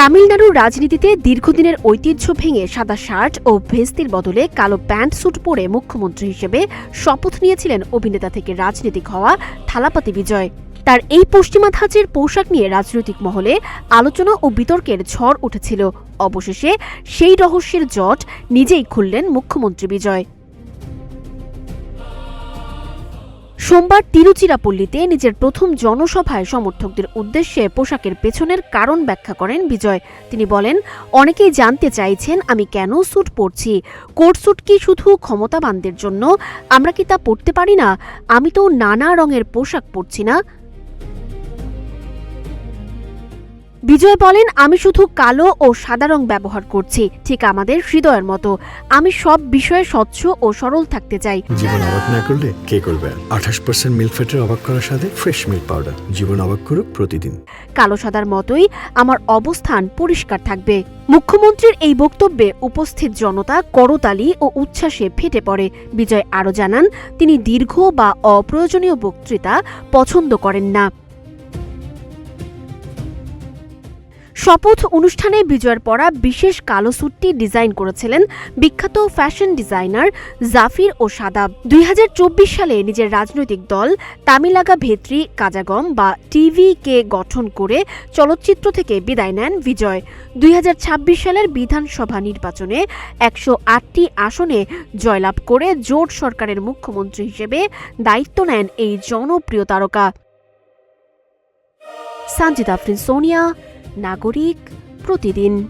তামিলনাড়ুর রাজনীতিতে দীর্ঘদিনের ঐতিহ্য ভেঙে সাদা শার্ট ও ভেস্তির বদলে কালো প্যান্ট স্যুট পরে মুখ্যমন্ত্রী হিসেবে শপথ নিয়েছিলেন অভিনেতা থেকে রাজনীতিক হওয়া থালাপাতি বিজয়। তার এই পশ্চিমা ধাঁচের পোশাক নিয়ে রাজনৈতিক মহলে আলোচনা ও বিতর্কের ঝড় উঠেছিল। অবশেষে সেই রহস্যের জট নিজেই খুললেন মুখ্যমন্ত্রী বিজয়। সোমবার তিরুচিরাপল্লীতে নিজের প্রথম জনসভায় সমর্থকদের উদ্দেশ্যে পোশাকের পেছনের কারণ ব্যাখ্যা করেন বিজয়। তিনি বলেন, অনেকেই জানতে চাইছেন আমি কেন স্যুট পরছি। কোট স্যুট কি শুধু ক্ষমতাবানদের জন্য? আমরা কি তা পরতে পারি না? আমি তো নানা রঙের পোশাক পরছি না। বিজয় বলেন, আমি শুধু কালো ও সাদা রং ব্যবহার করছি, ঠিক আমাদের হৃদয়ের মতো। আমি সব বিষয়ে স্বচ্ছ ও সরল থাকতে চাই। জীবন অবাক না করলে কে করবে? 28% মিল্ক ফ্যাটের অবাক করার সাথে ফ্রেশ মিল্ক পাউডার। জীবন অবাক করুক প্রতিদিন। কালো সাদার মতোই আমার অবস্থান পরিষ্কার থাকবে। মুখ্যমন্ত্রীর এই বক্তব্যে উপস্থিত জনতা করতালি ও উচ্ছ্বাসে ফেটে পড়ে। বিজয় আরও জানান, তিনি দীর্ঘ বা অপ্রয়োজনীয় বক্তৃতা পছন্দ করেন না। শপথ অনুষ্ঠানে বিজয়ের পরা বিশেষ কালো স্যুটটি ডিজাইন করেছিলেন বিখ্যাত ফ্যাশন ডিজাইনার জাফির ও সাদাব। 2024 সালে নিজের রাজনৈতিক দল তামিলাগা ভেত্রি কাজাগম বা টিভি-কে গঠন করে চলচ্চিত্র থেকে বিদায় নেন বিজয়। 2026 সালের বিধানসভা নির্বাচনে 108টি আসনে জয়লাভ করে জোট সরকারের মুখ্যমন্ত্রী হিসেবে দায়িত্ব নেন এই জনপ্রিয় তারকা। সানজিদা আফরিন, সোনিয়া, নাগরিক প্রতিদিন।